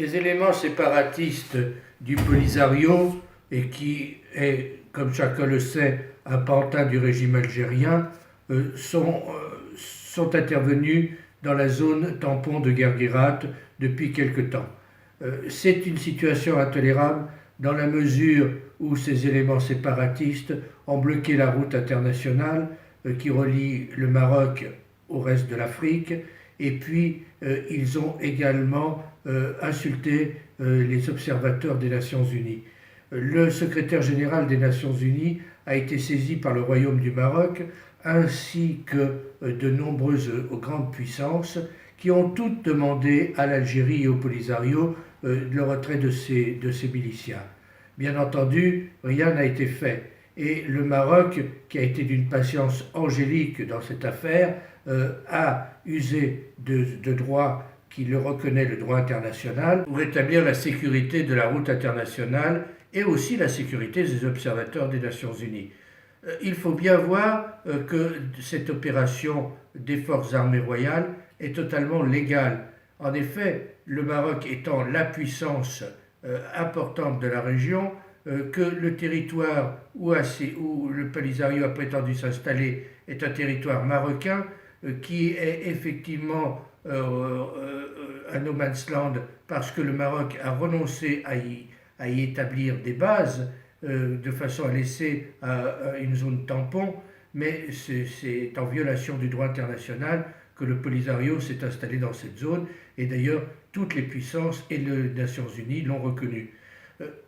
Les éléments séparatistes du Polisario, et qui est, comme chacun le sait, un pantin du régime algérien, sont intervenus dans la zone tampon de Guerguerat depuis quelque temps. C'est une situation intolérable dans la mesure où ces éléments séparatistes ont bloqué la route internationale qui relie le Maroc au reste de l'Afrique, et puis ils ont également insulté les observateurs des Nations Unies. Le secrétaire général des Nations Unies a été saisi par le Royaume du Maroc ainsi que de nombreuses grandes puissances qui ont toutes demandé à l'Algérie et au Polisario le retrait de ces miliciens. Bien entendu, rien n'a été fait. Et le Maroc, qui a été d'une patience angélique dans cette affaire, a usé de droit qui le reconnaît, le droit international, pour rétablir la sécurité de la route internationale et aussi la sécurité des observateurs des Nations Unies. Il faut bien voir que cette opération des forces armées royales est totalement légale. En effet, le Maroc étant la puissance importante de la région, que le territoire où le Polisario a prétendu s'installer est un territoire marocain qui est effectivement un no man's land parce que le Maroc a renoncé à y établir des bases de façon à laisser une zone tampon, mais c'est en violation du droit international que le Polisario s'est installé dans cette zone, et d'ailleurs toutes les puissances et les Nations Unies l'ont reconnu.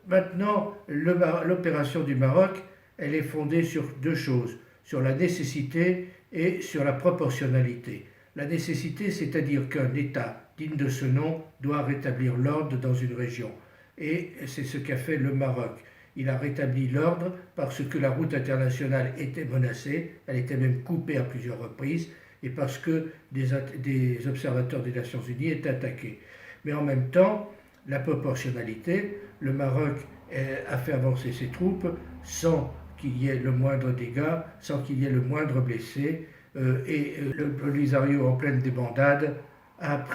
Maintenant, l'opération du Maroc, elle est fondée sur deux choses, sur la nécessité et sur la proportionnalité. La nécessité, c'est-à-dire qu'un État digne de ce nom doit rétablir l'ordre dans une région. Et c'est ce qu'a fait le Maroc. Il a rétabli l'ordre parce que la route internationale était menacée, elle était même coupée à plusieurs reprises, et parce que des observateurs des Nations Unies étaient attaqués. Mais en même temps, la proportionnalité, le Maroc a fait avancer ses troupes sans qu'il y ait le moindre dégât, sans qu'il y ait le moindre blessé, et le Polisario, en pleine débandade, a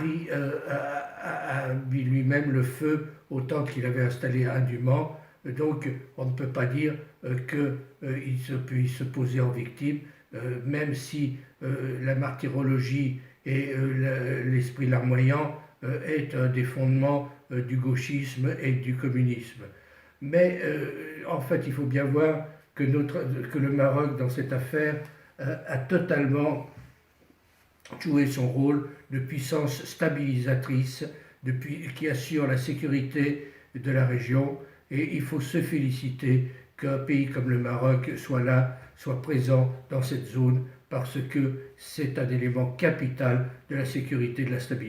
mis lui-même le feu au temple qu'il avait installé indûment. Donc on ne peut pas dire qu'il puisse se poser en victime, même si la martyrologie et l'esprit larmoyant est un des fondements du gauchisme et du communisme. Mais en fait, il faut bien voir que le Maroc, dans cette affaire, a totalement joué son rôle de puissance stabilisatrice qui assure la sécurité de la région, et il faut se féliciter qu'un pays comme le Maroc soit là, soit présent dans cette zone, parce que c'est un élément capital de la sécurité et de la stabilité.